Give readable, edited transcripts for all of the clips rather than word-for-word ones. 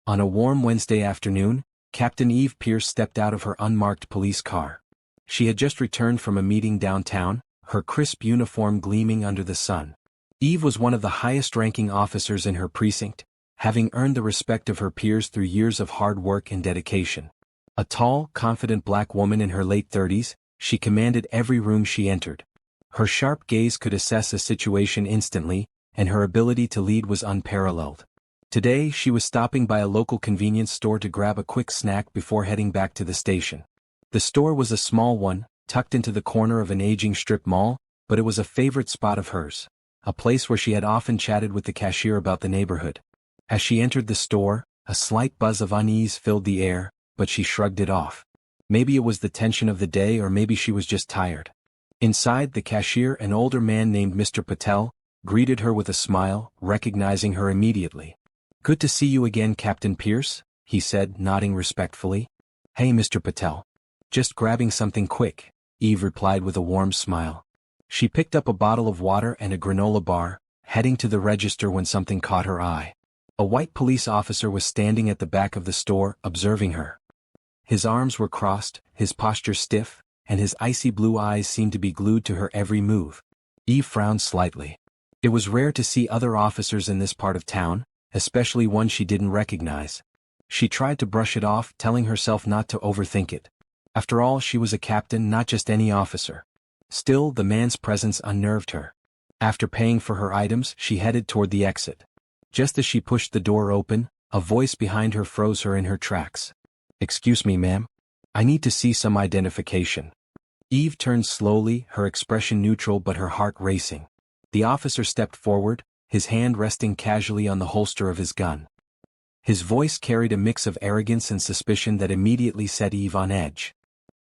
On a warm Wednesday afternoon, Captain Eve Pierce stepped out of her unmarked police car. She had just returned from a meeting downtown, her crisp uniform gleaming under the sun. Eve was one of the highest-ranking officers in her precinct, having earned the respect of her peers through years of hard work and dedication. A tall, confident black woman in her late 30s, she commanded every room she entered. Her sharp gaze could assess a situation instantly, and her ability to lead was unparalleled. Today, she was stopping by a local convenience store to grab a quick snack before heading back to the station. The store was a small one, tucked into the corner of an aging strip mall, but it was a favorite spot of hers, a place where she had often chatted with the cashier about the neighborhood. As she entered the store, a slight buzz of unease filled the air, but she shrugged it off. Maybe it was the tension of the day, or maybe she was just tired. Inside, the cashier, an older man named Mr. Patel, greeted her with a smile, recognizing her immediately. "Good to see you again, Captain Pierce," he said, nodding respectfully. "Hey, Mr. Patel. Just grabbing something quick," Eve replied with a warm smile. She picked up a bottle of water and a granola bar, heading to the register when something caught her eye. A white police officer was standing at the back of the store, observing her. His arms were crossed, his posture stiff, and his icy blue eyes seemed to be glued to her every move. Eve frowned slightly. It was rare to see other officers in this part of town, especially one she didn't recognize. She tried to brush it off, telling herself not to overthink it. After all, she was a captain, not just any officer. Still, the man's presence unnerved her. After paying for her items, she headed toward the exit. Just as she pushed the door open, a voice behind her froze her in her tracks. "Excuse me, ma'am. I need to see some identification." Eve turned slowly, her expression neutral but her heart racing. The officer stepped forward, his hand resting casually on the holster of his gun. His voice carried a mix of arrogance and suspicion that immediately set Eve on edge.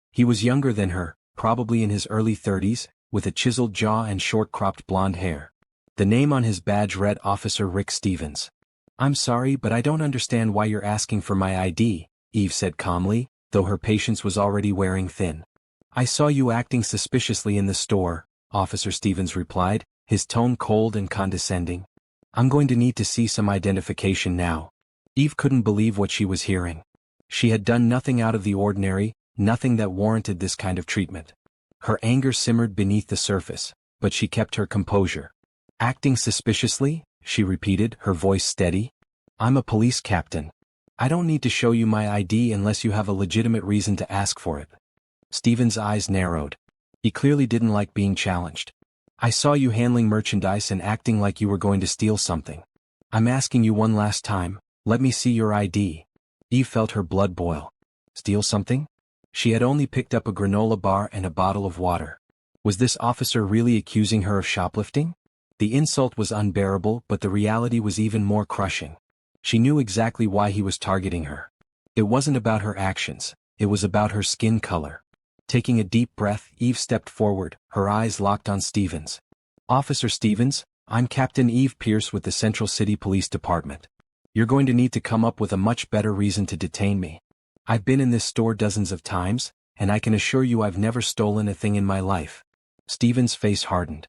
He was younger than her, probably in his early 30s, with a chiseled jaw and short-cropped blonde hair. The name on his badge read Officer Rick Stevens. "I'm sorry, but I don't understand why you're asking for my ID," Eve said calmly, though her patience was already wearing thin. "I saw you acting suspiciously in the store," Officer Stevens replied, his tone cold and condescending. "I'm going to need to see some identification now." Eve couldn't believe what she was hearing. She had done nothing out of the ordinary, nothing that warranted this kind of treatment. Her anger simmered beneath the surface, but she kept her composure. "Acting suspiciously?" she repeated, her voice steady. "I'm a police captain. I don't need to show you my ID unless you have a legitimate reason to ask for it." Stevens' eyes narrowed. He clearly didn't like being challenged. "I saw you handling merchandise and acting like you were going to steal something. I'm asking you one last time, let me see your ID." Eve felt her blood boil. Steal something? She had only picked up a granola bar and a bottle of water. Was this officer really accusing her of shoplifting? The insult was unbearable, but the reality was even more crushing. She knew exactly why he was targeting her. It wasn't about her actions, it was about her skin color. Taking a deep breath, Eve stepped forward, her eyes locked on Stevens. "Officer Stevens, I'm Captain Eve Pierce with the Central City Police Department. You're going to need to come up with a much better reason to detain me. I've been in this store dozens of times, and I can assure you I've never stolen a thing in my life." Stevens' face hardened.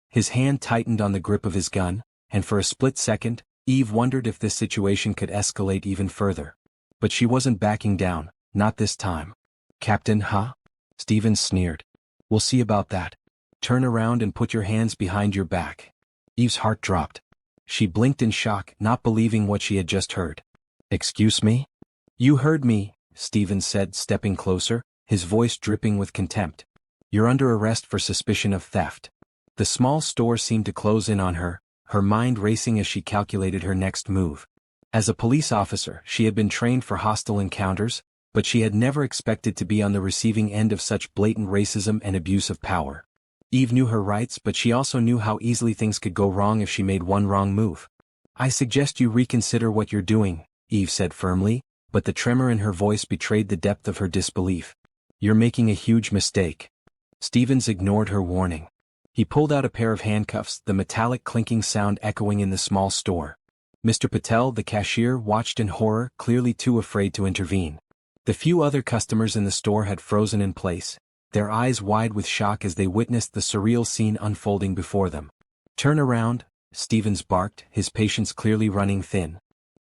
His hand tightened on the grip of his gun, and for a split second, Eve wondered if this situation could escalate even further. But she wasn't backing down, not this time. "Captain, huh?" Stevens sneered. "We'll see about that. Turn around and put your hands behind your back." Eve's heart dropped. She blinked in shock, not believing what she had just heard. "Excuse me?" "You heard me," Stevens said, stepping closer, his voice dripping with contempt. "You're under arrest for suspicion of theft." The small store seemed to close in on her, her mind racing as she calculated her next move. As a police officer, she had been trained for hostile encounters, but she had never expected to be on the receiving end of such blatant racism and abuse of power. Eve knew her rights, but she also knew how easily things could go wrong if she made one wrong move. "I suggest you reconsider what you're doing," Eve said firmly, but the tremor in her voice betrayed the depth of her disbelief. "You're making a huge mistake." Stevens ignored her warning. He pulled out a pair of handcuffs, the metallic clinking sound echoing in the small store. Mr. Patel, the cashier, watched in horror, clearly too afraid to intervene. The few other customers in the store had frozen in place, their eyes wide with shock as they witnessed the surreal scene unfolding before them. "Turn around," Stevens barked, his patience clearly running thin.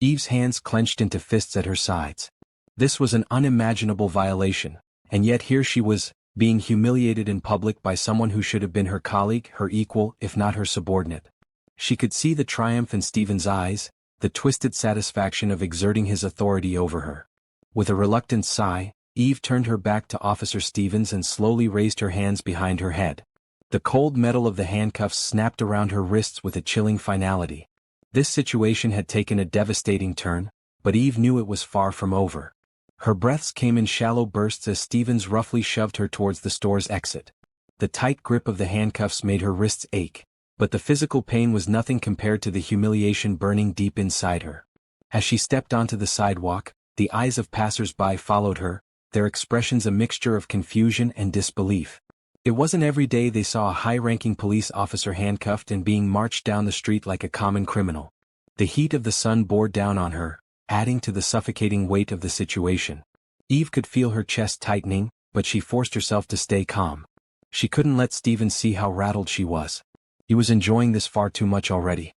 Eve's hands clenched into fists at her sides. This was an unimaginable violation, and yet here she was, being humiliated in public by someone who should have been her colleague, her equal, if not her subordinate. She could see the triumph in Stephen's eyes, the twisted satisfaction of exerting his authority over her. With a reluctant sigh, Eve turned her back to Officer Stevens and slowly raised her hands behind her head. The cold metal of the handcuffs snapped around her wrists with a chilling finality. This situation had taken a devastating turn, but Eve knew it was far from over. Her breaths came in shallow bursts as Stevens roughly shoved her towards the store's exit. The tight grip of the handcuffs made her wrists ache, but the physical pain was nothing compared to the humiliation burning deep inside her. As she stepped onto the sidewalk, the eyes of passers-by followed her, their expressions a mixture of confusion and disbelief. It wasn't every day they saw a high-ranking police officer handcuffed and being marched down the street like a common criminal. The heat of the sun bore down on her, adding to the suffocating weight of the situation. Eve could feel her chest tightening, but she forced herself to stay calm. She couldn't let Stephen see how rattled she was. He was enjoying this far too much already.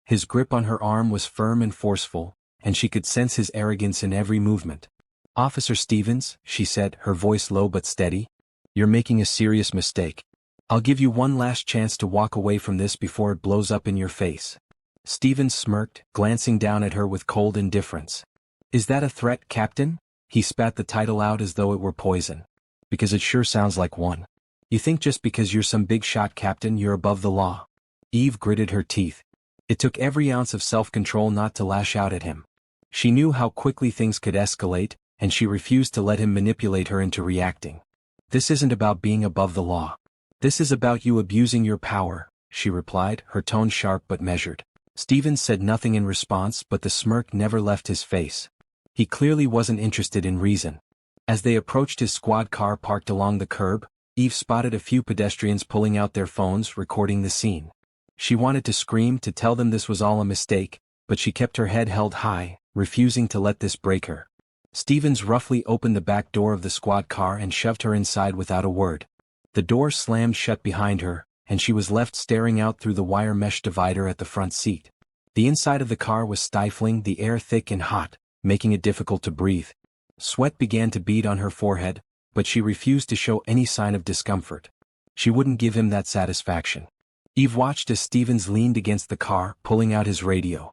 His grip on her arm was firm and forceful, and she could sense his arrogance in every movement. "Officer Stevens," she said, her voice low but steady, "you're making a serious mistake. I'll give you one last chance to walk away from this before it blows up in your face." Stevens smirked, glancing down at her with cold indifference. "Is that a threat, Captain?" He spat the title out as though it were poison. "Because it sure sounds like one. You think just because you're some big shot captain you're above the law?" Eve gritted her teeth. It took every ounce of self-control not to lash out at him. She knew how quickly things could escalate, and she refused to let him manipulate her into reacting. "This isn't about being above the law. This is about you abusing your power," she replied, her tone sharp but measured. Stevens said nothing in response, but the smirk never left his face. He clearly wasn't interested in reason. As they approached his squad car parked along the curb, Eve spotted a few pedestrians pulling out their phones, recording the scene. She wanted to scream to tell them this was all a mistake, but she kept her head held high, refusing to let this break her. Stevens roughly opened the back door of the squad car and shoved her inside without a word. The door slammed shut behind her, and she was left staring out through the wire mesh divider at the front seat. The inside of the car was stifling, the air thick and hot, making it difficult to breathe. Sweat began to bead on her forehead, but she refused to show any sign of discomfort. She wouldn't give him that satisfaction. Eve watched as Stevens leaned against the car, pulling out his radio.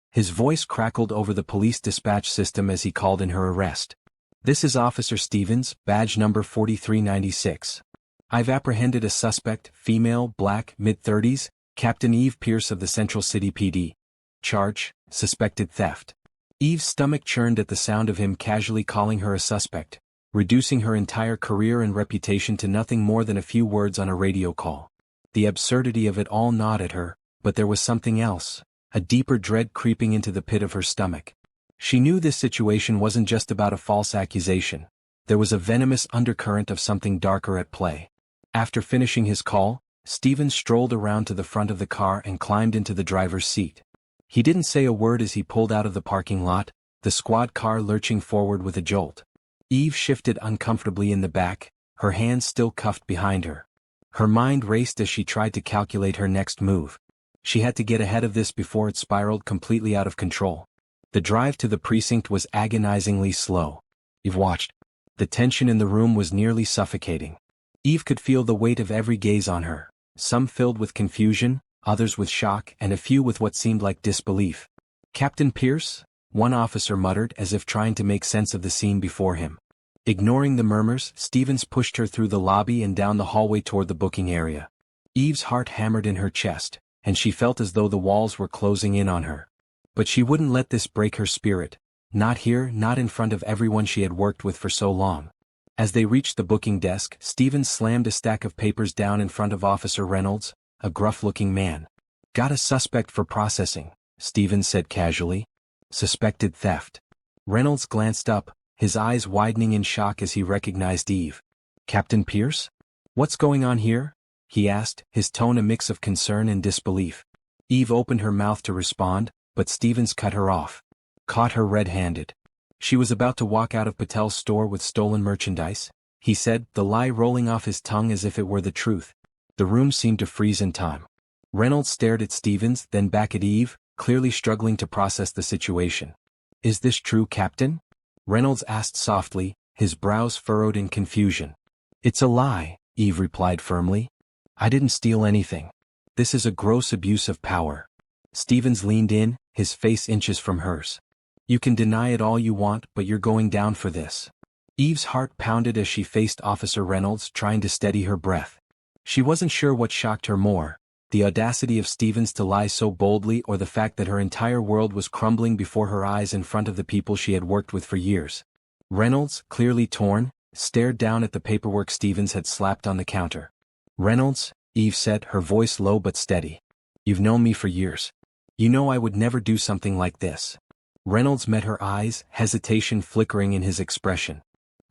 His voice crackled over the police dispatch system as he called in her arrest. "This is Officer Stevens, badge number 4396. I've apprehended a suspect, female, black, mid-30s, Captain Eve Pierce of the Central City PD. Charge, suspected theft." Eve's stomach churned at the sound of him casually calling her a suspect, reducing her entire career and reputation to nothing more than a few words on a radio call. The absurdity of it all gnawed at her, but there was something else, a deeper dread creeping into the pit of her stomach. She knew this situation wasn't just about a false accusation. There was a venomous undercurrent of something darker at play. After finishing his call, Stevens strolled around to the front of the car and climbed into the driver's seat. He didn't say a word as he pulled out of the parking lot, the squad car lurching forward with a jolt. Eve shifted uncomfortably in the back, her hands still cuffed behind her. Her mind raced as she tried to calculate her next move. She had to get ahead of this before it spiraled completely out of control. The drive to the precinct was agonizingly slow. Eve watched. The tension in the room was nearly suffocating. Eve could feel the weight of every gaze on her, some filled with confusion, others with shock, and a few with what seemed like disbelief. "Captain Pierce?" one officer muttered as if trying to make sense of the scene before him. Ignoring the murmurs, Stevens pushed her through the lobby and down the hallway toward the booking area. Eve's heart hammered in her chest, and she felt as though the walls were closing in on her. But she wouldn't let this break her spirit. Not here, not in front of everyone she had worked with for so long. As they reached the booking desk, Stevens slammed a stack of papers down in front of Officer Reynolds, a gruff-looking man. "Got a suspect for processing," Stevens said casually. "Suspected theft." Reynolds glanced up, his eyes widening in shock as he recognized Eve. "Captain Pierce? What's going on here?" he asked, his tone a mix of concern and disbelief. Eve opened her mouth to respond, but Stevens cut her off. Caught her red-handed. She was about to walk out of Patel's store with stolen merchandise, he said, the lie rolling off his tongue as if it were the truth. The room seemed to freeze in time. Reynolds stared at Stevens, then back at Eve, clearly struggling to process the situation. "Is this true, Captain?" Reynolds asked softly, his brows furrowed in confusion. "It's a lie," Eve replied firmly. "I didn't steal anything. This is a gross abuse of power." Stevens leaned in, his face inches from hers. "You can deny it all you want, but you're going down for this." Eve's heart pounded as she faced Officer Reynolds, trying to steady her breath. She wasn't sure what shocked her more, the audacity of Stevens to lie so boldly or the fact that her entire world was crumbling before her eyes in front of the people she had worked with for years. Reynolds, clearly torn, stared down at the paperwork Stevens had slapped on the counter. "Reynolds," Eve said, her voice low but steady. "You've known me for years. You know I would never do something like this." Reynolds met her eyes, hesitation flickering in his expression.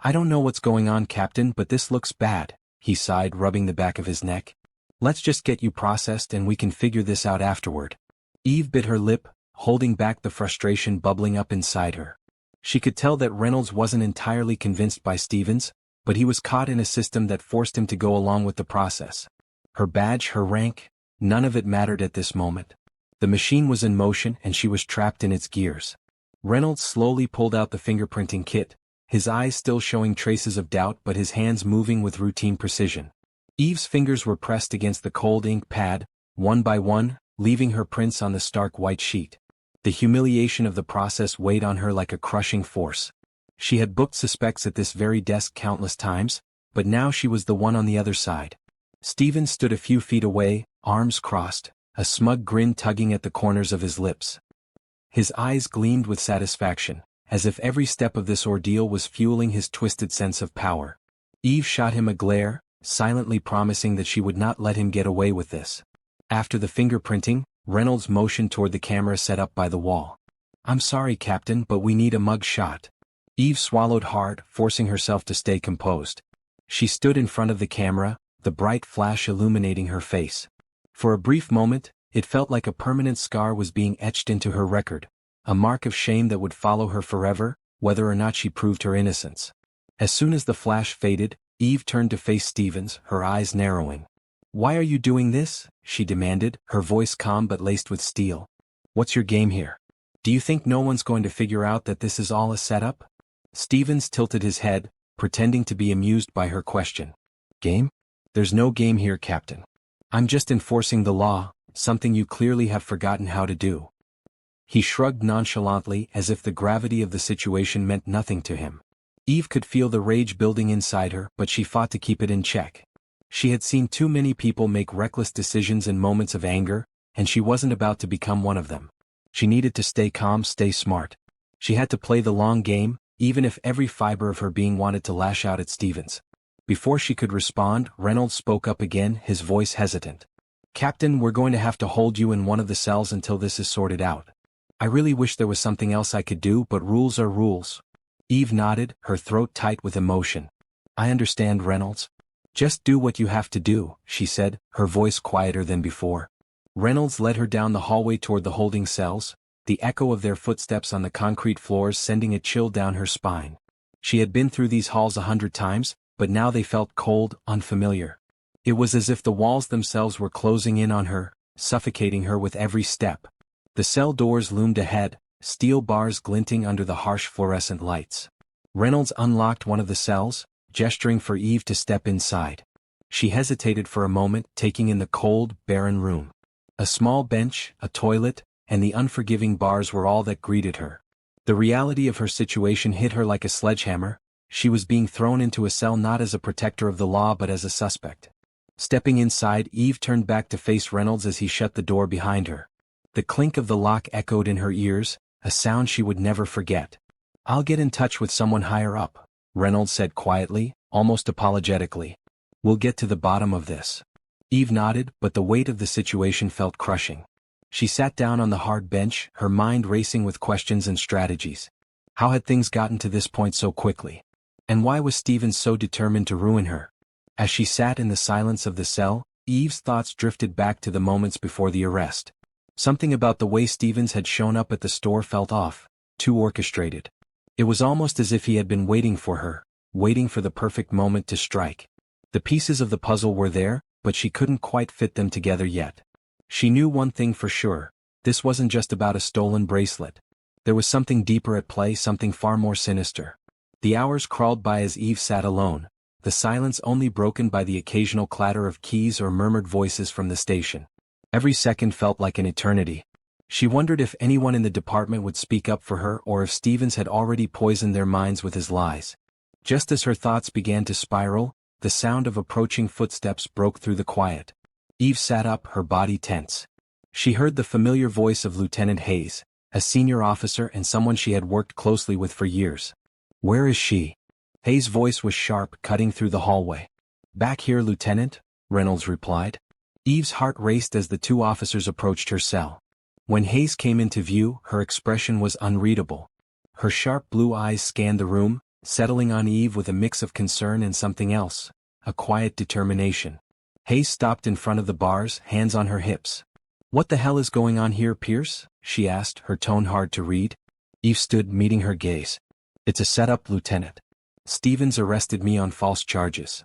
"I don't know what's going on, Captain, but this looks bad," he sighed, rubbing the back of his neck. "Let's just get you processed and we can figure this out afterward." Eve bit her lip, holding back the frustration bubbling up inside her. She could tell that Reynolds wasn't entirely convinced by Stevens, but he was caught in a system that forced him to go along with the process. Her badge, her rank, none of it mattered at this moment. The machine was in motion and she was trapped in its gears. Reynolds slowly pulled out the fingerprinting kit, his eyes still showing traces of doubt but his hands moving with routine precision. Eve's fingers were pressed against the cold ink pad, one by one, leaving her prints on the stark white sheet. The humiliation of the process weighed on her like a crushing force. She had booked suspects at this very desk countless times, but now she was the one on the other side. Stevens stood a few feet away, arms crossed, a smug grin tugging at the corners of his lips. His eyes gleamed with satisfaction, as if every step of this ordeal was fueling his twisted sense of power. Eve shot him a glare, silently promising that she would not let him get away with this. After the fingerprinting, Reynolds motioned toward the camera set up by the wall. "I'm sorry, Captain, but we need a mug shot." Eve swallowed hard, forcing herself to stay composed. She stood in front of the camera, the bright flash illuminating her face. For a brief moment, it felt like a permanent scar was being etched into her record, a mark of shame that would follow her forever, whether or not she proved her innocence. As soon as the flash faded, Eve turned to face Stevens, her eyes narrowing. "Why are you doing this?" she demanded, her voice calm but laced with steel. "What's your game here? Do you think no one's going to figure out that this is all a setup?" Stevens tilted his head, pretending to be amused by her question. "Game? There's no game here, Captain. I'm just enforcing the law, something you clearly have forgotten how to do." He shrugged nonchalantly as if the gravity of the situation meant nothing to him. Eve could feel the rage building inside her, but she fought to keep it in check. She had seen too many people make reckless decisions in moments of anger, and she wasn't about to become one of them. She needed to stay calm, stay smart. She had to play the long game, even if every fiber of her being wanted to lash out at Stevens. Before she could respond, Reynolds spoke up again, his voice hesitant. "Captain, we're going to have to hold you in one of the cells until this is sorted out. I really wish there was something else I could do, but rules are rules." Eve nodded, her throat tight with emotion. "I understand, Reynolds. Just do what you have to do," she said, her voice quieter than before. Reynolds led her down the hallway toward the holding cells, the echo of their footsteps on the concrete floors sending a chill down her spine. She had been through these halls 100 times, but now they felt cold, unfamiliar. It was as if the walls themselves were closing in on her, suffocating her with every step. The cell doors loomed ahead, steel bars glinting under the harsh fluorescent lights. Reynolds unlocked one of the cells, gesturing for Eve to step inside. She hesitated for a moment, taking in the cold, barren room. A small bench, a toilet, and the unforgiving bars were all that greeted her. The reality of her situation hit her like a sledgehammer. She was being thrown into a cell not as a protector of the law but as a suspect. Stepping inside, Eve turned back to face Reynolds as he shut the door behind her. The clink of the lock echoed in her ears, a sound she would never forget. "I'll get in touch with someone higher up," Reynolds said quietly, almost apologetically. "We'll get to the bottom of this." Eve nodded, but the weight of the situation felt crushing. She sat down on the hard bench, her mind racing with questions and strategies. How had things gotten to this point so quickly? And why was Stevens so determined to ruin her? As she sat in the silence of the cell, Eve's thoughts drifted back to the moments before the arrest. Something about the way Stevens had shown up at the store felt off, too orchestrated. It was almost as if he had been waiting for her, waiting for the perfect moment to strike. The pieces of the puzzle were there, but she couldn't quite fit them together yet. She knew one thing for sure, This wasn't just about a stolen bracelet. There was something deeper at play, something far more sinister. The hours crawled by as Eve sat alone, the silence only broken by the occasional clatter of keys or murmured voices from the station. Every second felt like an eternity. She wondered if anyone in the department would speak up for her or if Stevens had already poisoned their minds with his lies. Just as her thoughts began to spiral, the sound of approaching footsteps broke through the quiet. Eve sat up, her body tense. She heard the familiar voice of Lieutenant Hayes, a senior officer and someone she had worked closely with for years. "Where is she?" Hayes' voice was sharp, cutting through the hallway. "Back here, Lieutenant," Reynolds replied. Eve's heart raced as the two officers approached her cell. When Hayes came into view, her expression was unreadable. Her sharp blue eyes scanned the room, settling on Eve with a mix of concern and something else, a quiet determination. Hayes stopped in front of the bars, hands on her hips. "What the hell is going on here, Pierce?" she asked, her tone hard to read. Eve stood, meeting her gaze. "It's a setup, Lieutenant. Stevens arrested me on false charges."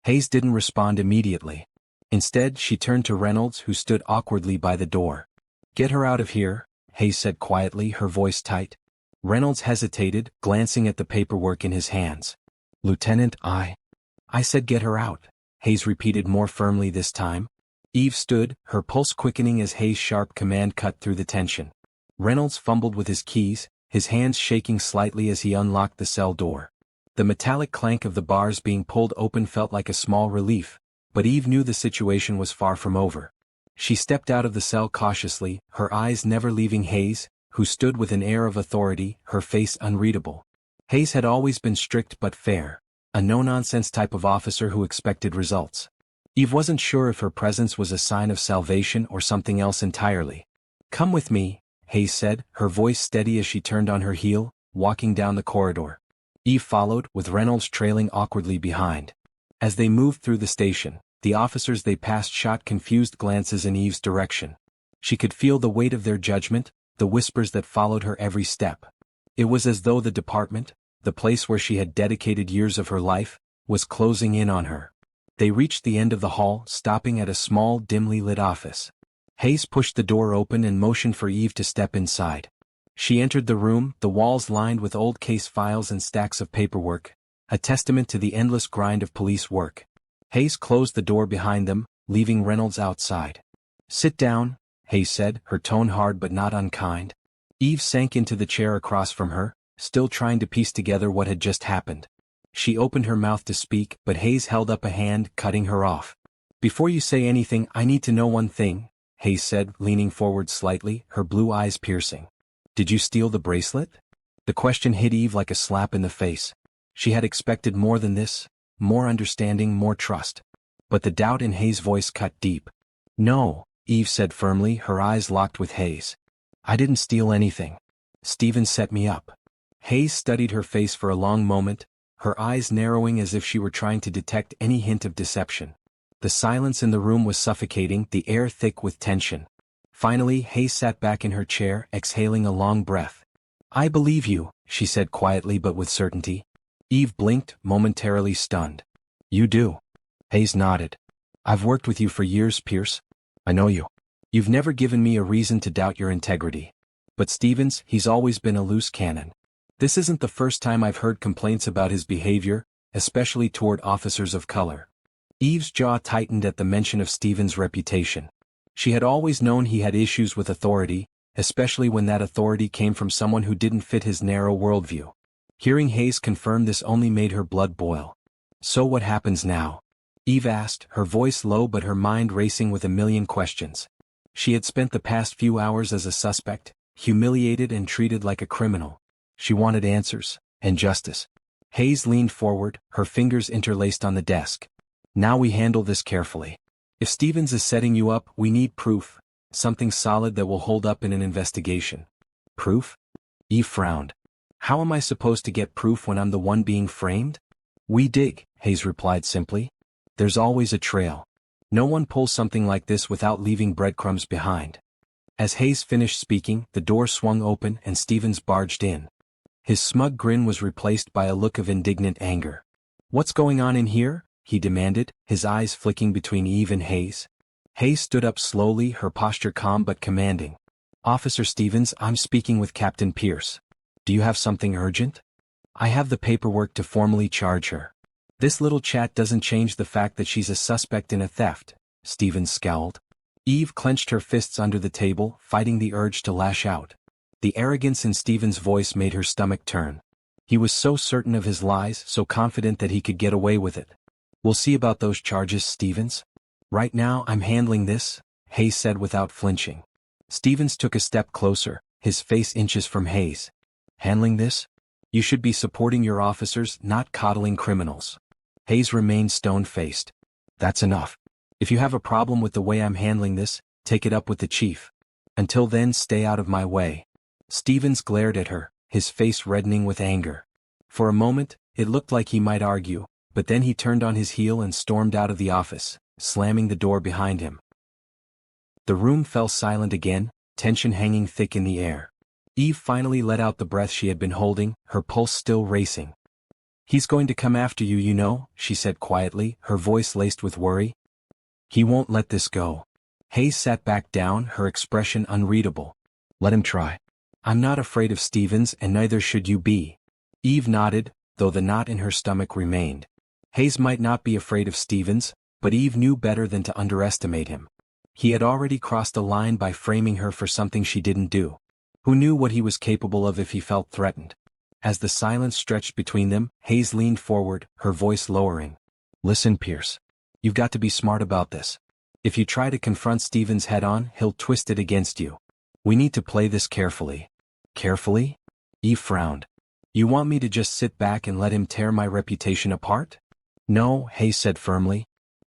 Hayes didn't respond immediately. Instead, she turned to Reynolds, who stood awkwardly by the door. "Get her out of here," Hayes said quietly, her voice tight. Reynolds hesitated, glancing at the paperwork in his hands. "Lieutenant, I said get her out," Hayes repeated more firmly this time. Eve stood, her pulse quickening as Hayes' sharp command cut through the tension. Reynolds fumbled with his keys, his hands shaking slightly as he unlocked the cell door. The metallic clank of the bars being pulled open felt like a small relief, but Eve knew the situation was far from over. She stepped out of the cell cautiously, her eyes never leaving Hayes, who stood with an air of authority, her face unreadable. Hayes had always been strict but fair, a no-nonsense type of officer who expected results. Eve wasn't sure if her presence was a sign of salvation or something else entirely. "Come with me," Hayes said, her voice steady as she turned on her heel, walking down the corridor. Eve followed, with Reynolds trailing awkwardly behind. As they moved through the station, the officers they passed shot confused glances in Eve's direction. She could feel the weight of their judgment, the whispers that followed her every step. It was as though the department, the place where she had dedicated years of her life, was closing in on her. They reached the end of the hall, stopping at a small, dimly lit office. Hayes pushed the door open and motioned for Eve to step inside. She entered the room, the walls lined with old case files and stacks of paperwork, a testament to the endless grind of police work. Hayes closed the door behind them, leaving Reynolds outside. "Sit down," Hayes said, her tone hard but not unkind. Eve sank into the chair across from her, still trying to piece together what had just happened. She opened her mouth to speak, but Hayes held up a hand, cutting her off. "Before you say anything, I need to know one thing," Hayes said, leaning forward slightly, her blue eyes piercing. "Did you steal the bracelet?" The question hit Eve like a slap in the face. She had expected more than this, more understanding, more trust. But the doubt in Hayes' voice cut deep. "No," Eve said firmly, her eyes locked with Hayes. "I didn't steal anything. Stevens set me up." Hayes studied her face for a long moment, her eyes narrowing as if she were trying to detect any hint of deception. The silence in the room was suffocating, the air thick with tension. Finally, Hayes sat back in her chair, exhaling a long breath. "I believe you," she said quietly but with certainty. Eve blinked, momentarily stunned. "You do?" Hayes nodded. "I've worked with you for years, Pierce. I know you. You've never given me a reason to doubt your integrity. But Stevens, he's always been a loose cannon. This isn't the first time I've heard complaints about his behavior, especially toward officers of color." Eve's jaw tightened at the mention of Stevens' reputation. She had always known he had issues with authority, especially when that authority came from someone who didn't fit his narrow worldview. Hearing Hayes confirm this only made her blood boil. "So what happens now?" Eve asked, her voice low but her mind racing with a million questions. She had spent the past few hours as a suspect, humiliated and treated like a criminal. She wanted answers, and justice. Hayes leaned forward, her fingers interlaced on the desk. "Now we handle this carefully. If Stevens is setting you up, we need proof, something solid that will hold up in an investigation." "Proof?" Eve frowned. "How am I supposed to get proof when I'm the one being framed?" "We dig," Hayes replied simply. "There's always a trail. No one pulls something like this without leaving breadcrumbs behind." As Hayes finished speaking, the door swung open and Stevens barged in. His smug grin was replaced by a look of indignant anger. "What's going on in here?" he demanded, his eyes flicking between Eve and Hayes. Hayes stood up slowly, her posture calm but commanding. "Officer Stevens, I'm speaking with Captain Pierce. Do you have something urgent?" "I have the paperwork to formally charge her." "This little chat doesn't change the fact that she's a suspect in a theft," Stevens scowled. Eve clenched her fists under the table, fighting the urge to lash out. The arrogance in Stevens' voice made her stomach turn. He was so certain of his lies, so confident that he could get away with it. "We'll see about those charges, Stevens. Right now I'm handling this," Hayes said without flinching. Stevens took a step closer, his face inches from Hayes. "Handling this? You should be supporting your officers, not coddling criminals." Hayes remained stone-faced. "That's enough. If you have a problem with the way I'm handling this, take it up with the chief. Until then, stay out of my way." Stevens glared at her, his face reddening with anger. For a moment, it looked like he might argue, but then he turned on his heel and stormed out of the office, slamming the door behind him. The room fell silent again, tension hanging thick in the air. Eve finally let out the breath she had been holding, her pulse still racing. "He's going to come after you, you know," she said quietly, her voice laced with worry. "He won't let this go." Hayes sat back down, her expression unreadable. "Let him try. I'm not afraid of Stevens, and neither should you be." Eve nodded, though the knot in her stomach remained. Hayes might not be afraid of Stevens, but Eve knew better than to underestimate him. He had already crossed a line by framing her for something she didn't do. Who knew what he was capable of if he felt threatened? As the silence stretched between them, Hayes leaned forward, her voice lowering. "Listen, Pierce. You've got to be smart about this. If you try to confront Stevens head-on, he'll twist it against you. We need to play this carefully." "Carefully?" Eve frowned. "You want me to just sit back and let him tear my reputation apart?" "No," Hayes said firmly.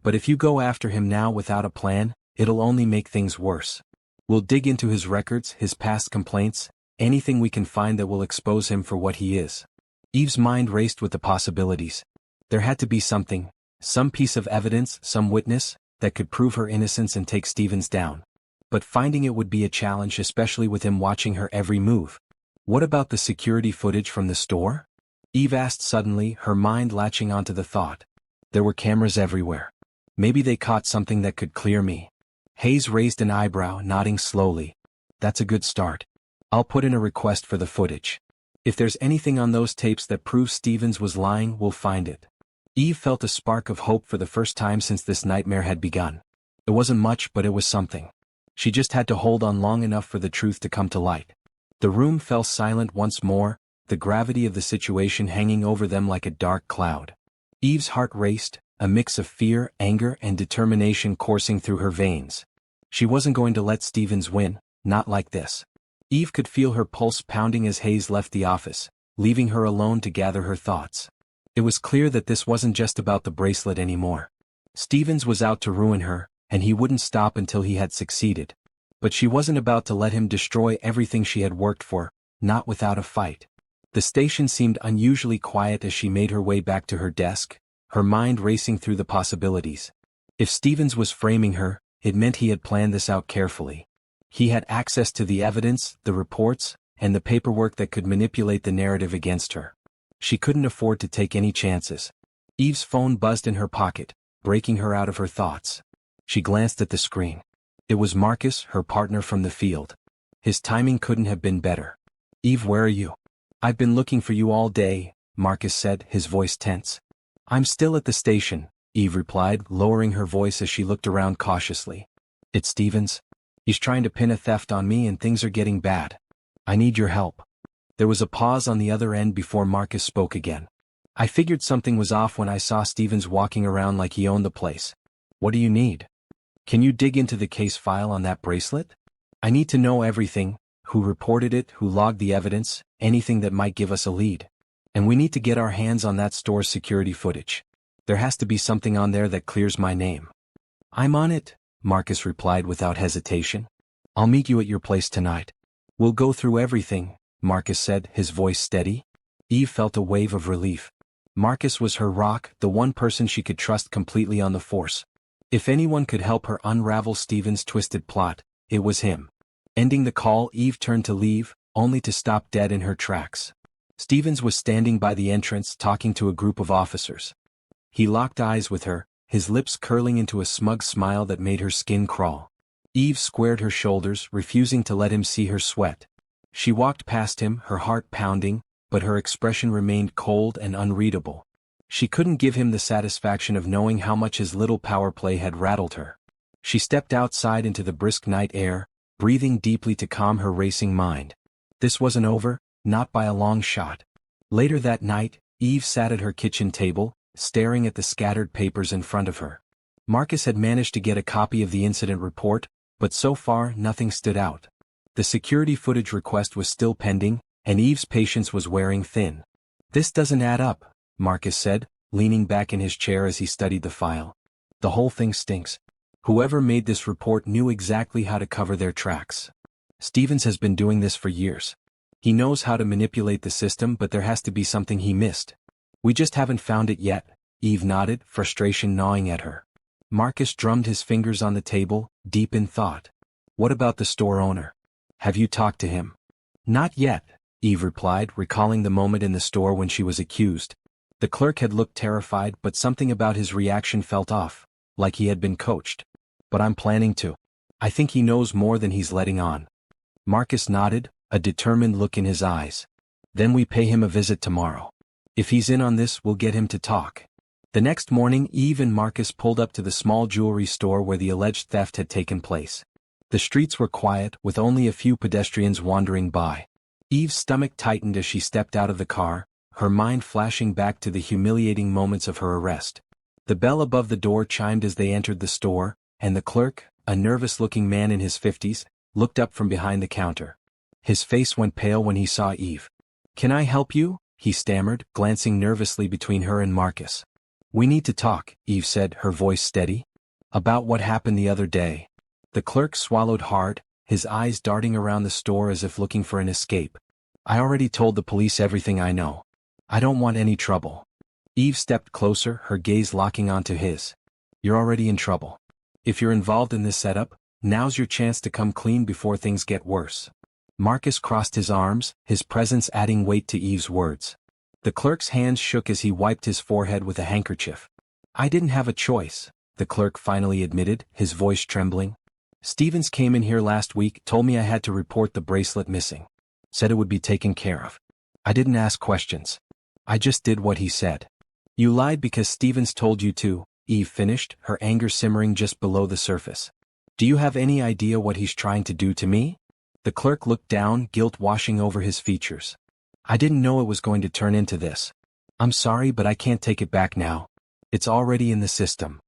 "But if you go after him now without a plan, it'll only make things worse. We'll dig into his records, his past complaints, anything we can find that will expose him for what he is." Eve's mind raced with the possibilities. There had to be something, some piece of evidence, some witness, that could prove her innocence and take Stevens down. But finding it would be a challenge, especially with him watching her every move. What about the security footage from the store? Eve asked suddenly, her mind latching onto the thought. There were cameras everywhere. Maybe they caught something that could clear me. Hayes raised an eyebrow, nodding slowly. "That's a good start. I'll put in a request for the footage. If there's anything on those tapes that proves Stevens was lying, we'll find it." Eve felt a spark of hope for the first time since this nightmare had begun. It wasn't much, but it was something. She just had to hold on long enough for the truth to come to light. The room fell silent once more, the gravity of the situation hanging over them like a dark cloud. Eve's heart raced, a mix of fear, anger, and determination coursing through her veins. She wasn't going to let Stevens win, not like this. Eve could feel her pulse pounding as Hayes left the office, leaving her alone to gather her thoughts. It was clear that this wasn't just about the bracelet anymore. Stevens was out to ruin her, and he wouldn't stop until he had succeeded. But she wasn't about to let him destroy everything she had worked for, not without a fight. The station seemed unusually quiet as she made her way back to her desk, her mind racing through the possibilities. If Stevens was framing her, it meant he had planned this out carefully. He had access to the evidence, the reports, and the paperwork that could manipulate the narrative against her. She couldn't afford to take any chances. Eve's phone buzzed in her pocket, breaking her out of her thoughts. She glanced at the screen. It was Marcus, her partner from the field. His timing couldn't have been better. "Eve, where are you?" "I've been looking for you all day," Marcus said, his voice tense. "I'm still at the station," Eve replied, lowering her voice as she looked around cautiously. "It's Stevens. He's trying to pin a theft on me and things are getting bad. I need your help." There was a pause on the other end before Marcus spoke again. "I figured something was off when I saw Stevens walking around like he owned the place. What do you need? Can you dig into the case file on that bracelet? I need to know everything, who reported it, who logged the evidence, anything that might give us a lead. And we need to get our hands on that store's security footage. There has to be something on there that clears my name." "I'm on it," Marcus replied without hesitation. "I'll meet you at your place tonight. We'll go through everything," Marcus said, his voice steady. Eve felt a wave of relief. Marcus was her rock, the one person she could trust completely on the force. If anyone could help her unravel Stevens' twisted plot, it was him. Ending the call, Eve turned to leave, only to stop dead in her tracks. Stevens was standing by the entrance talking to a group of officers. He locked eyes with her, his lips curling into a smug smile that made her skin crawl. Eve squared her shoulders, refusing to let him see her sweat. She walked past him, her heart pounding, but her expression remained cold and unreadable. She couldn't give him the satisfaction of knowing how much his little power play had rattled her. She stepped outside into the brisk night air, breathing deeply to calm her racing mind. This wasn't over, not by a long shot. Later that night, Eve sat at her kitchen table, staring at the scattered papers in front of her. Marcus had managed to get a copy of the incident report, but so far nothing stood out. The security footage request was still pending, and Eve's patience was wearing thin. "This doesn't add up," Marcus said, leaning back in his chair as he studied the file. "The whole thing stinks. Whoever made this report knew exactly how to cover their tracks. Stevens has been doing this for years. He knows how to manipulate the system, but there has to be something he missed. We just haven't found it yet." Eve nodded, frustration gnawing at her. Marcus drummed his fingers on the table, deep in thought. "What about the store owner? Have you talked to him?" "Not yet," Eve replied, recalling the moment in the store when she was accused. The clerk had looked terrified, but something about his reaction felt off, like he had been coached. "But I'm planning to. I think he knows more than he's letting on." Marcus nodded, a determined look in his eyes. "Then we pay him a visit tomorrow. If he's in on this, we'll get him to talk." The next morning, Eve and Marcus pulled up to the small jewelry store where the alleged theft had taken place. The streets were quiet, with only a few pedestrians wandering by. Eve's stomach tightened as she stepped out of the car, her mind flashing back to the humiliating moments of her arrest. The bell above the door chimed as they entered the store, and the clerk, a nervous-looking man in his 50s, looked up from behind the counter. His face went pale when he saw Eve. "Can I help you?" he stammered, glancing nervously between her and Marcus. "We need to talk," Eve said, her voice steady. "About what happened the other day." The clerk swallowed hard, his eyes darting around the store as if looking for an escape. "I already told the police everything I know. I don't want any trouble." Eve stepped closer, her gaze locking onto his. "You're already in trouble. If you're involved in this setup, now's your chance to come clean before things get worse." Marcus crossed his arms, his presence adding weight to Eve's words. The clerk's hands shook as he wiped his forehead with a handkerchief. "I didn't have a choice," the clerk finally admitted, his voice trembling. "Stevens came in here last week, told me I had to report the bracelet missing. Said it would be taken care of. I didn't ask questions. I just did what he said." "You lied because Stevens told you to," Eve finished, her anger simmering just below the surface. "Do you have any idea what he's trying to do to me?" The clerk looked down, guilt washing over his features. "I didn't know it was going to turn into this. I'm sorry, but I can't take it back now. It's already in the system."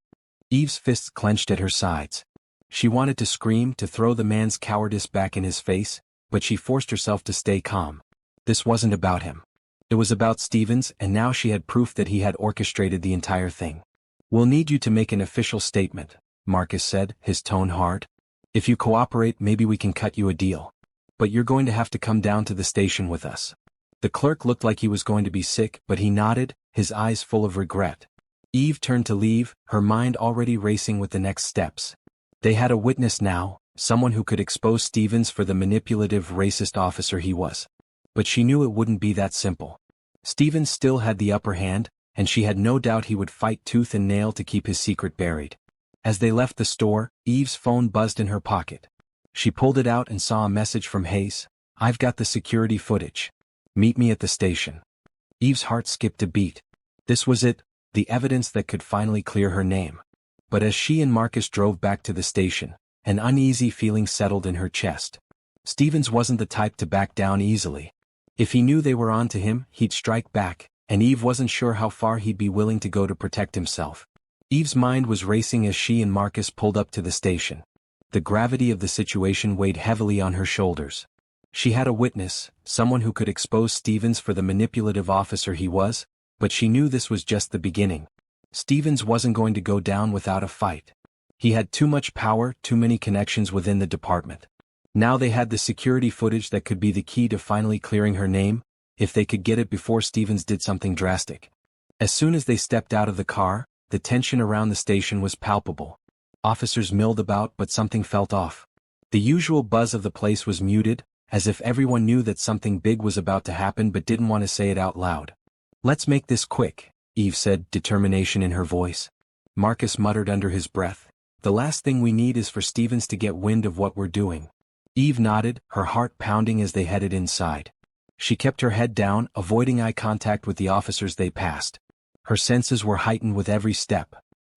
Eve's fists clenched at her sides. She wanted to scream, to throw the man's cowardice back in his face, but she forced herself to stay calm. This wasn't about him. It was about Stevens, and now she had proof that he had orchestrated the entire thing. "We'll need you to make an official statement," Marcus said, his tone hard. "If you cooperate, maybe we can cut you a deal. But you're going to have to come down to the station with us." The clerk looked like he was going to be sick, but he nodded, his eyes full of regret. Eve turned to leave, her mind already racing with the next steps. They had a witness now, someone who could expose Stevens for the manipulative, racist officer he was. But she knew it wouldn't be that simple. Stevens still had the upper hand, and she had no doubt he would fight tooth and nail to keep his secret buried. As they left the store, Eve's phone buzzed in her pocket. She pulled it out and saw a message from Hayes. "I've got the security footage. Meet me at the station." Eve's heart skipped a beat. This was it, the evidence that could finally clear her name. But as she and Marcus drove back to the station, an uneasy feeling settled in her chest. Stevens wasn't the type to back down easily. If he knew they were on to him, he'd strike back, and Eve wasn't sure how far he'd be willing to go to protect himself. Eve's mind was racing as she and Marcus pulled up to the station. The gravity of the situation weighed heavily on her shoulders. She had a witness, someone who could expose Stevens for the manipulative officer he was, but she knew this was just the beginning. Stevens wasn't going to go down without a fight. He had too much power, too many connections within the department. Now they had the security footage that could be the key to finally clearing her name, if they could get it before Stevens did something drastic. As soon as they stepped out of the car, the tension around the station was palpable. Officers milled about, but something felt off. The usual buzz of the place was muted, as if everyone knew that something big was about to happen but didn't want to say it out loud. "Let's make this quick," Eve said, determination in her voice. Marcus muttered under his breath. The last thing we need is for Stevens to get wind of what we're doing. Eve nodded, her heart pounding as they headed inside. She kept her head down, avoiding eye contact with the officers they passed. Her senses were heightened with every step.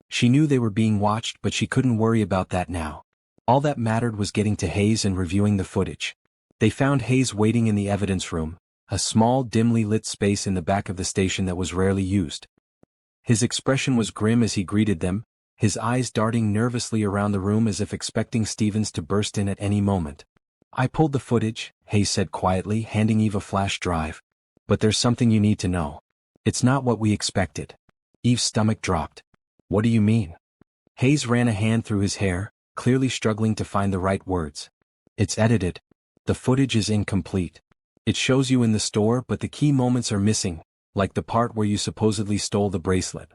She knew they were being watched, but she couldn't worry about that now. All that mattered was getting to Hayes and reviewing the footage. They found Hayes waiting in the evidence room, a small, dimly lit space in the back of the station that was rarely used. His expression was grim as he greeted them, his eyes darting nervously around the room as if expecting Stevens to burst in at any moment. "I pulled the footage," Hayes said quietly, handing Eve a flash drive. "But there's something you need to know. It's not what we expected." Eve's stomach dropped. "What do you mean?" Hayes ran a hand through his hair, clearly struggling to find the right words. "It's edited. The footage is incomplete. It shows you in the store, but the key moments are missing, like the part where you supposedly stole the bracelet."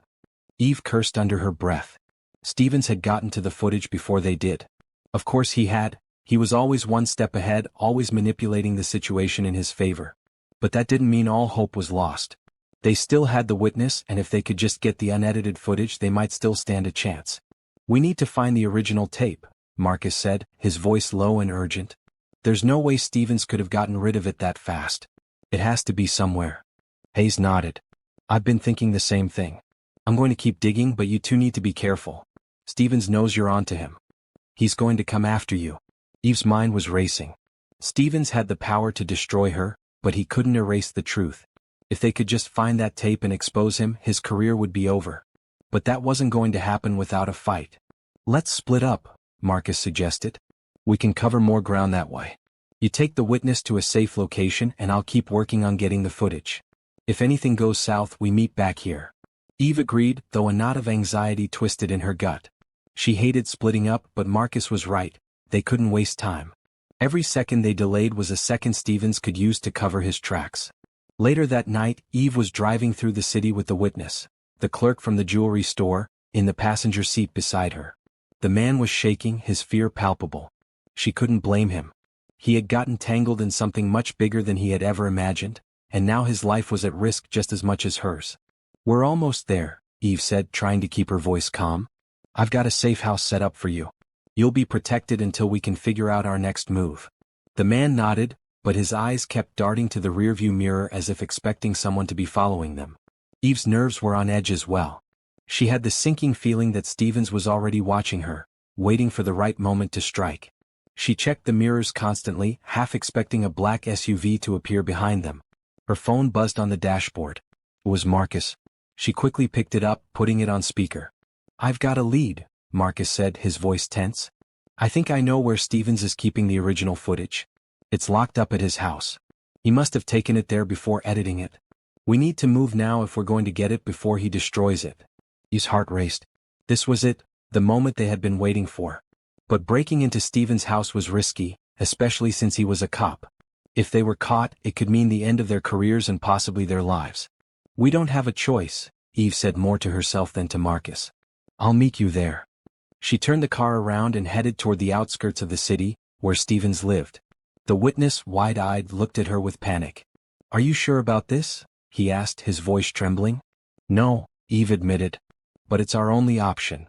Eve cursed under her breath. Stevens had gotten to the footage before they did. Of course he had. He was always one step ahead, always manipulating the situation in his favor. But that didn't mean all hope was lost. They still had the witness, and if they could just get the unedited footage, they might still stand a chance. "We need to find the original tape," Marcus said, his voice low and urgent. "There's no way Stevens could have gotten rid of it that fast. It has to be somewhere." Hayes nodded. "I've been thinking the same thing. I'm going to keep digging, but you two need to be careful. Stevens knows you're on to him. He's going to come after you." Eve's mind was racing. Stevens had the power to destroy her, but he couldn't erase the truth. If they could just find that tape and expose him, his career would be over. But that wasn't going to happen without a fight. "Let's split up," Marcus suggested. "We can cover more ground that way. You take the witness to a safe location and I'll keep working on getting the footage. If anything goes south, we meet back here." Eve agreed, though a knot of anxiety twisted in her gut. She hated splitting up, but Marcus was right. They couldn't waste time. Every second they delayed was a second Stevens could use to cover his tracks. Later that night, Eve was driving through the city with the witness, the clerk from the jewelry store, in the passenger seat beside her. The man was shaking, his fear palpable. She couldn't blame him. He had gotten tangled in something much bigger than he had ever imagined, and now his life was at risk just as much as hers. "We're almost there," Eve said, trying to keep her voice calm. "I've got a safe house set up for you. You'll be protected until we can figure out our next move." The man nodded, but his eyes kept darting to the rearview mirror as if expecting someone to be following them. Eve's nerves were on edge as well. She had the sinking feeling that Stevens was already watching her, waiting for the right moment to strike. She checked the mirrors constantly, half expecting a black SUV to appear behind them. Her phone buzzed on the dashboard. It was Marcus. She quickly picked it up, putting it on speaker. "I've got a lead," Marcus said, his voice tense. "I think I know where Stevens is keeping the original footage. It's locked up at his house. He must have taken it there before editing it. We need to move now if we're going to get it before he destroys it." His heart raced. This was it, the moment they had been waiting for. But breaking into Stevens' house was risky, especially since he was a cop. If they were caught, it could mean the end of their careers and possibly their lives. "We don't have a choice," Eve said more to herself than to Marcus. "I'll meet you there." She turned the car around and headed toward the outskirts of the city, where Stevens lived. The witness, wide-eyed, looked at her with panic. "Are you sure about this?" he asked, his voice trembling. "No," Eve admitted. "But it's our only option."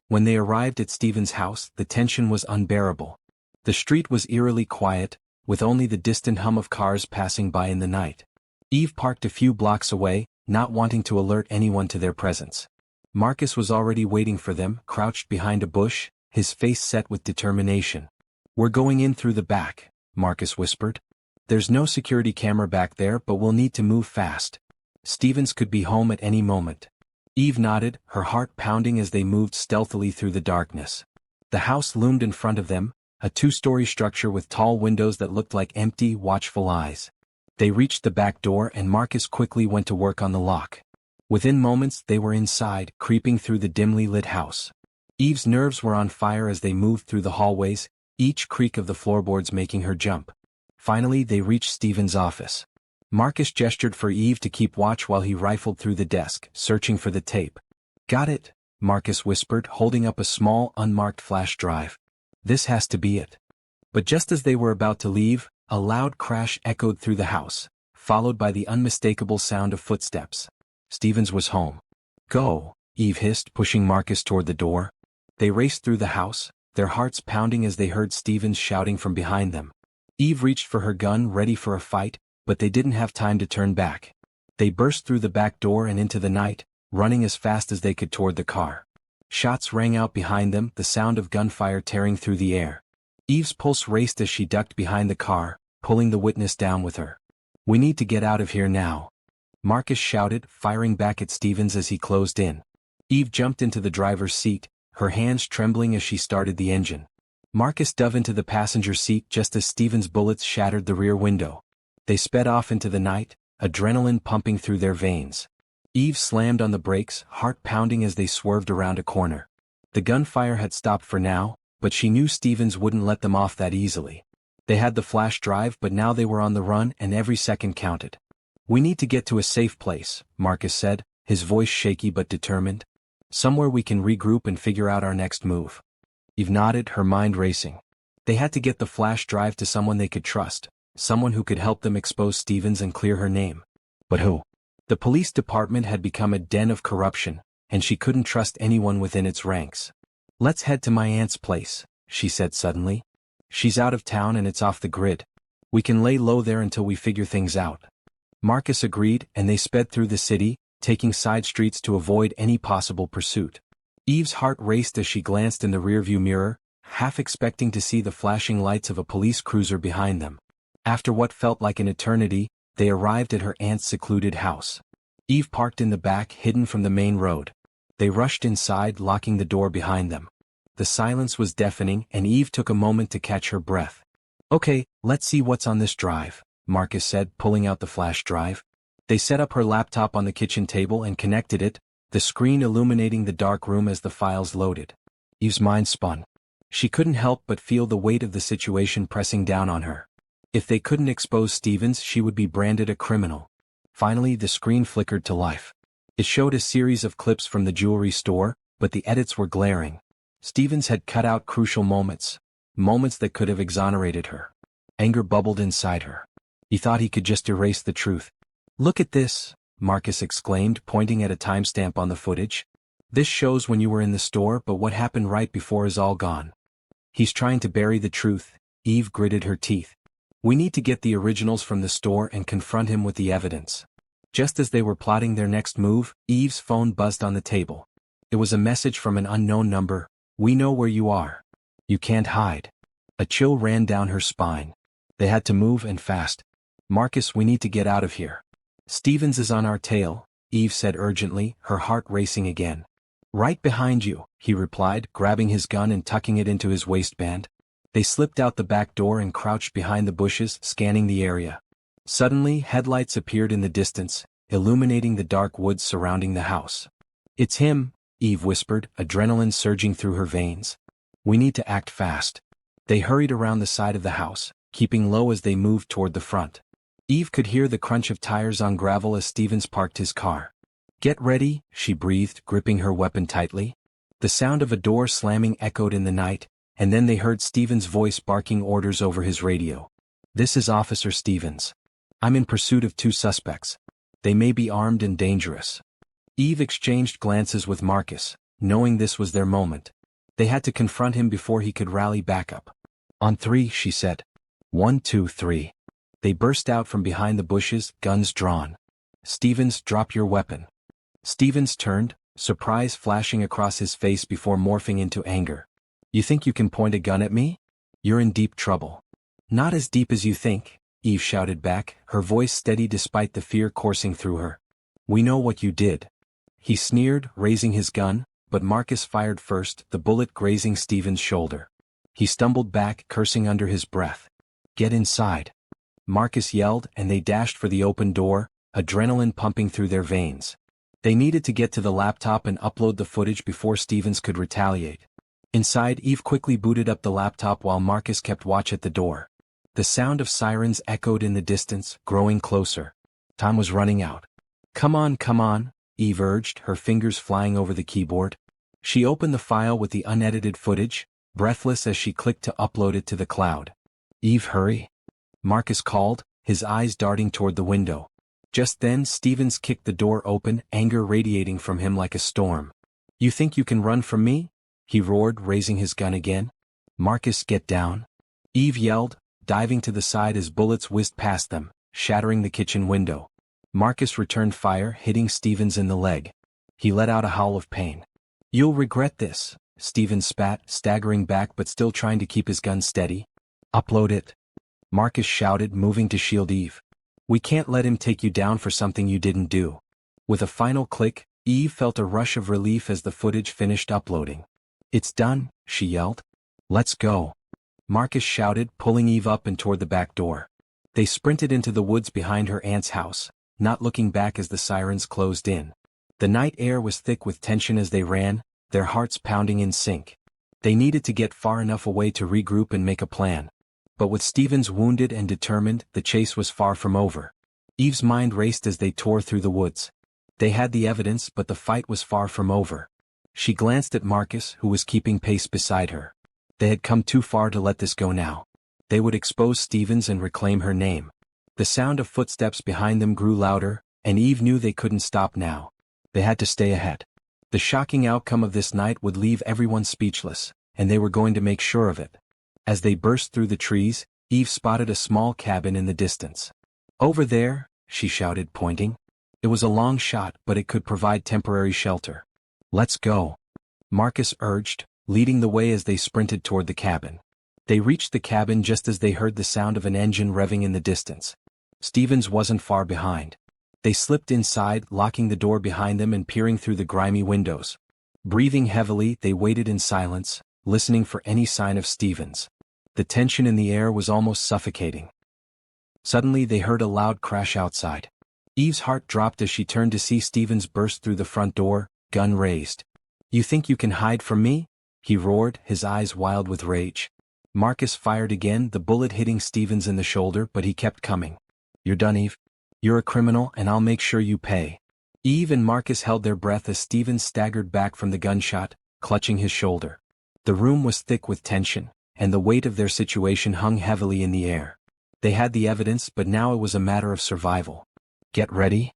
When they arrived at Stevens' house, the tension was unbearable. The street was eerily quiet, with only the distant hum of cars passing by in the night. Eve parked a few blocks away, not wanting to alert anyone to their presence. Marcus was already waiting for them, crouched behind a bush, his face set with determination. "We're going in through the back," Marcus whispered. "There's no security camera back there, but we'll need to move fast. Stevens could be home at any moment." Eve nodded, her heart pounding as they moved stealthily through the darkness. The house loomed in front of them, a two-story structure with tall windows that looked like empty, watchful eyes. They reached the back door and Marcus quickly went to work on the lock. Within moments they were inside, creeping through the dimly lit house. Eve's nerves were on fire as they moved through the hallways, each creak of the floorboards making her jump. Finally they reached Stevens' office. Marcus gestured for Eve to keep watch while he rifled through the desk, searching for the tape. "Got it," Marcus whispered, holding up a small, unmarked flash drive. "This has to be it." But just as they were about to leave, a loud crash echoed through the house, followed by the unmistakable sound of footsteps. Stevens was home. "Go," Eve hissed, pushing Marcus toward the door. They raced through the house, their hearts pounding as they heard Stevens shouting from behind them. Eve reached for her gun ready for a fight, but they didn't have time to turn back. They burst through the back door and into the night, running as fast as they could toward the car. Shots rang out behind them, the sound of gunfire tearing through the air. Eve's pulse raced as she ducked behind the car, pulling the witness down with her. "We need to get out of here now," Marcus shouted, firing back at Stevens as he closed in. Eve jumped into the driver's seat, her hands trembling as she started the engine. Marcus dove into the passenger seat just as Stevens' bullets shattered the rear window. They sped off into the night, adrenaline pumping through their veins. Eve slammed on the brakes, heart pounding as they swerved around a corner. The gunfire had stopped for now, but she knew Stevens wouldn't let them off that easily. They had the flash drive, but now they were on the run and every second counted. "We need to get to a safe place," Marcus said, his voice shaky but determined. "Somewhere we can regroup and figure out our next move." Eve nodded, her mind racing. They had to get the flash drive to someone they could trust, someone who could help them expose Stevens and clear her name. But who? The police department had become a den of corruption, and she couldn't trust anyone within its ranks. "Let's head to my aunt's place," she said suddenly. "She's out of town and it's off the grid. We can lay low there until we figure things out." Marcus agreed, and they sped through the city, taking side streets to avoid any possible pursuit. Eve's heart raced as she glanced in the rearview mirror, half expecting to see the flashing lights of a police cruiser behind them. After what felt like an eternity, they arrived at her aunt's secluded house. Eve parked in the back, hidden from the main road. They rushed inside, locking the door behind them. The silence was deafening, and Eve took a moment to catch her breath. "Okay, let's see what's on this drive," Marcus said, pulling out the flash drive. They set up her laptop on the kitchen table and connected it, the screen illuminating the dark room as the files loaded. Eve's mind spun. She couldn't help but feel the weight of the situation pressing down on her. If they couldn't expose Stevens, she would be branded a criminal. Finally, the screen flickered to life. It showed a series of clips from the jewelry store, but the edits were glaring. Stevens had cut out crucial moments, moments that could have exonerated her. Anger bubbled inside her. He thought he could just erase the truth. "Look at this," Marcus exclaimed, pointing at a timestamp on the footage. "This shows when you were in the store, but what happened right before is all gone." "He's trying to bury the truth," Eve gritted her teeth. "We need to get the originals from the store and confront him with the evidence." Just as they were plotting their next move, Eve's phone buzzed on the table. It was a message from an unknown number. "We know where you are. You can't hide." A chill ran down her spine. They had to move, and fast. "Marcus, we need to get out of here." "Stevens is on our tail," Eve said urgently, her heart racing again. "Right behind you," he replied, grabbing his gun and tucking it into his waistband. They slipped out the back door and crouched behind the bushes, scanning the area. Suddenly, headlights appeared in the distance, illuminating the dark woods surrounding the house. "It's him," Eve whispered, adrenaline surging through her veins. "We need to act fast." They hurried around the side of the house, keeping low as they moved toward the front. Eve could hear the crunch of tires on gravel as Stevens parked his car. "Get ready," she breathed, gripping her weapon tightly. The sound of a door slamming echoed in the night, and then they heard Stevens' voice barking orders over his radio. "This is Officer Stevens. I'm in pursuit of 2 suspects. They may be armed and dangerous." Eve exchanged glances with Marcus, knowing this was their moment. They had to confront him before he could rally backup. "On 3, she said. 1, 2, 3. They burst out from behind the bushes, guns drawn. "Stevens, drop your weapon." Stevens turned, surprise flashing across his face before morphing into anger. "You think you can point a gun at me? You're in deep trouble." "Not as deep as you think," Eve shouted back, her voice steady despite the fear coursing through her. "We know what you did." He sneered, raising his gun, but Marcus fired first, the bullet grazing Stevens' shoulder. He stumbled back, cursing under his breath. "Get inside," Marcus yelled, and they dashed for the open door, adrenaline pumping through their veins. They needed to get to the laptop and upload the footage before Stevens could retaliate. Inside, Eve quickly booted up the laptop while Marcus kept watch at the door. The sound of sirens echoed in the distance, growing closer. Time was running out. Come on," Eve urged, her fingers flying over the keyboard. She opened the file with the unedited footage, breathless as she clicked to upload it to the cloud. "Eve, hurry," Marcus called, his eyes darting toward the window. Just then Stevens kicked the door open, anger radiating from him like a storm. "You think you can run from me?" he roared, raising his gun again. Marcus, get down. Eve yelled, diving to the side as bullets whizzed past them, shattering the kitchen window. Marcus returned fire, hitting Stevens in the leg. He let out a howl of pain. You'll regret this, Stevens spat, staggering back but still trying to keep his gun steady. Upload it. Marcus shouted, moving to shield Eve. We can't let him take you down for something you didn't do. With a final click, Eve felt a rush of relief as the footage finished uploading. It's done, she yelled. Let's go. Marcus shouted, pulling Eve up and toward the back door. They sprinted into the woods behind her aunt's house, not looking back as the sirens closed in. The night air was thick with tension as they ran, their hearts pounding in sync. They needed to get far enough away to regroup and make a plan. But with Stevens wounded and determined, the chase was far from over. Eve's mind raced as they tore through the woods. They had the evidence, but the fight was far from over. She glanced at Marcus, who was keeping pace beside her. They had come too far to let this go now. They would expose Stevens and reclaim her name. The sound of footsteps behind them grew louder, and Eve knew they couldn't stop now. They had to stay ahead. The shocking outcome of this night would leave everyone speechless, and they were going to make sure of it. As they burst through the trees, Eve spotted a small cabin in the distance. Over there, she shouted, pointing. It was a long shot, but it could provide temporary shelter. Let's go, Marcus urged, leading the way as they sprinted toward the cabin. They reached the cabin just as they heard the sound of an engine revving in the distance. Stevens wasn't far behind. They slipped inside, locking the door behind them and peering through the grimy windows. Breathing heavily, they waited in silence, listening for any sign of Stevens. The tension in the air was almost suffocating. Suddenly they heard a loud crash outside. Eve's heart dropped as she turned to see Stevens burst through the front door, gun raised. You think you can hide from me? He roared, his eyes wild with rage. Marcus fired again, the bullet hitting Stevens in the shoulder, but he kept coming. You're done, Eve. You're a criminal, and I'll make sure you pay. Eve and Marcus held their breath as Stevens staggered back from the gunshot, clutching his shoulder. The room was thick with tension, and the weight of their situation hung heavily in the air. They had the evidence, but now it was a matter of survival. Get ready,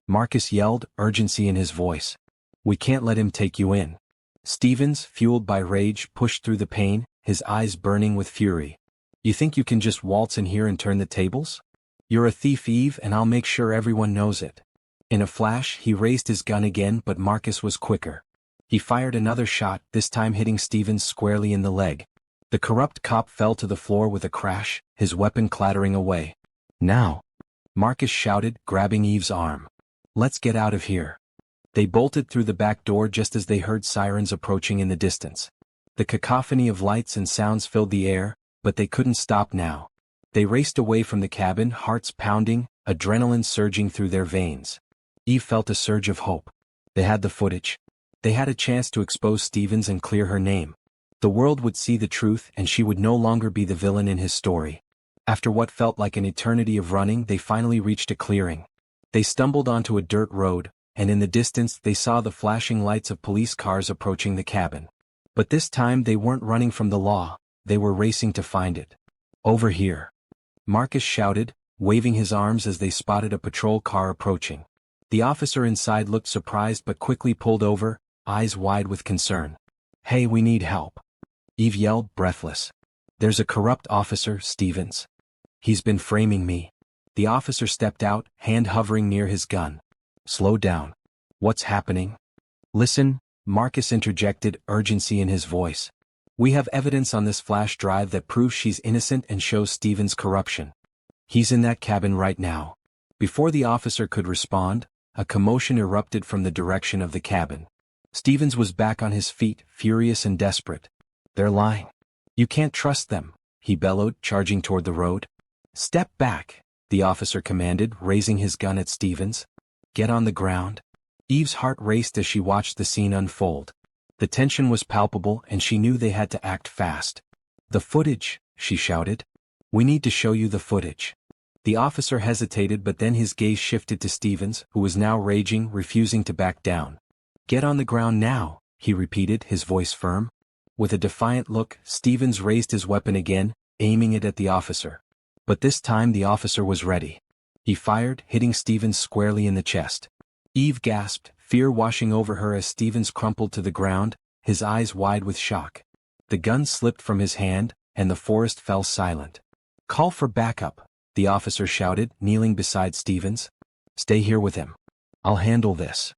Marcus yelled, urgency in his voice. We can't let him take you in. Stevens, fueled by rage, pushed through the pain, his eyes burning with fury. You think you can just waltz in here and turn the tables? You're a thief, Eve, and I'll make sure everyone knows it. In a flash, he raised his gun again, but Marcus was quicker. He fired another shot, this time hitting Stevens squarely in the leg. The corrupt cop fell to the floor with a crash, his weapon clattering away. Now, Marcus shouted, grabbing Eve's arm. Let's get out of here. They bolted through the back door just as they heard sirens approaching in the distance. The cacophony of lights and sounds filled the air, but they couldn't stop now. They raced away from the cabin, hearts pounding, adrenaline surging through their veins. Eve felt a surge of hope. They had the footage. They had a chance to expose Stevens and clear her name. The world would see the truth, and she would no longer be the villain in his story. After what felt like an eternity of running, they finally reached a clearing. They stumbled onto a dirt road, and in the distance they saw the flashing lights of police cars approaching the cabin. But this time they weren't running from the law, they were racing to find it. Over here, Marcus shouted, waving his arms as they spotted a patrol car approaching. The officer inside looked surprised but quickly pulled over, eyes wide with concern. Hey, we need help, Eve yelled, breathless. There's a corrupt officer, Stevens. He's been framing me. The officer stepped out, hand hovering near his gun. Slow down. What's happening? Listen, Marcus interjected, urgency in his voice. We have evidence on this flash drive that proves she's innocent and shows Stevens' corruption. He's in that cabin right now. Before the officer could respond, a commotion erupted from the direction of the cabin. Stevens was back on his feet, furious and desperate. They're lying. You can't trust them, he bellowed, charging toward the road. Step back, the officer commanded, raising his gun at Stevens. Get on the ground. Eve's heart raced as she watched the scene unfold. The tension was palpable, and she knew they had to act fast. The footage, she shouted. We need to show you the footage. The officer hesitated, but then his gaze shifted to Stevens, who was now raging, refusing to back down. Get on the ground now, he repeated, his voice firm. With a defiant look, Stevens raised his weapon again, aiming it at the officer. But this time the officer was ready. He fired, hitting Stevens squarely in the chest. Eve gasped, fear washing over her as Stevens crumpled to the ground, his eyes wide with shock. The gun slipped from his hand, and the forest fell silent. "Call for backup," the officer shouted, kneeling beside Stevens. "Stay here with him. I'll handle this."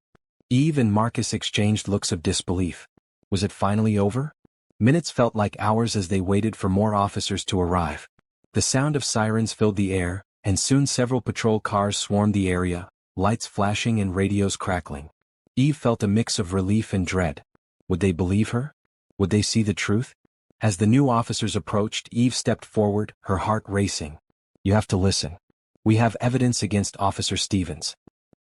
Eve and Marcus exchanged looks of disbelief. Was it finally over? Minutes felt like hours as they waited for more officers to arrive. The sound of sirens filled the air, and soon several patrol cars swarmed the area, lights flashing and radios crackling. Eve felt a mix of relief and dread. Would they believe her? Would they see the truth? As the new officers approached, Eve stepped forward, her heart racing. "You have to listen. We have evidence against Officer Stevens.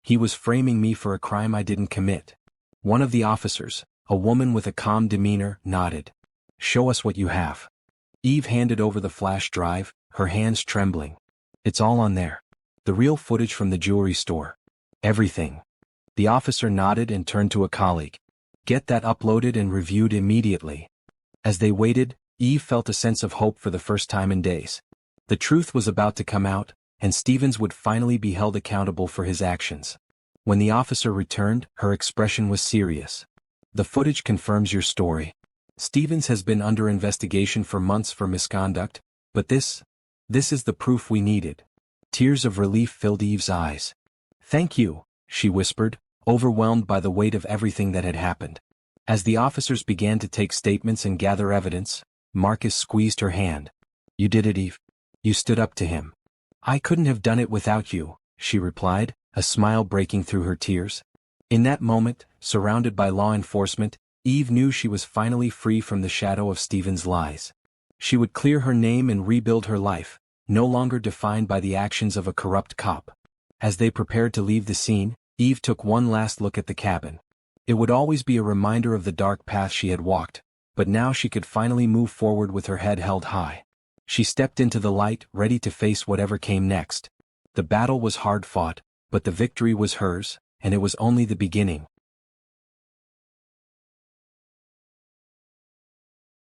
He was framing me for a crime I didn't commit." One of the officers, a woman with a calm demeanor, nodded. "Show us what you have." Eve handed over the flash drive, her hands trembling. "It's all on there. The real footage from the jewelry store. Everything." The officer nodded and turned to a colleague. "Get that uploaded and reviewed immediately." As they waited, Eve felt a sense of hope for the first time in days. The truth was about to come out, and Stevens would finally be held accountable for his actions. When the officer returned, her expression was serious. "The footage confirms your story. Stevens has been under investigation for months for misconduct, but this is the proof we needed." Tears of relief filled Eve's eyes. "Thank you," she whispered, overwhelmed by the weight of everything that had happened. As the officers began to take statements and gather evidence, Marcus squeezed her hand. "You did it, Eve. You stood up to him." "I couldn't have done it without you," she replied, a smile breaking through her tears. In that moment, surrounded by law enforcement, Eve knew she was finally free from the shadow of Stevens' lies. She would clear her name and rebuild her life, no longer defined by the actions of a corrupt cop. As they prepared to leave the scene, Eve took one last look at the cabin. It would always be a reminder of the dark path she had walked, but now she could finally move forward with her head held high. She stepped into the light, ready to face whatever came next. The battle was hard fought, but the victory was hers, and it was only the beginning.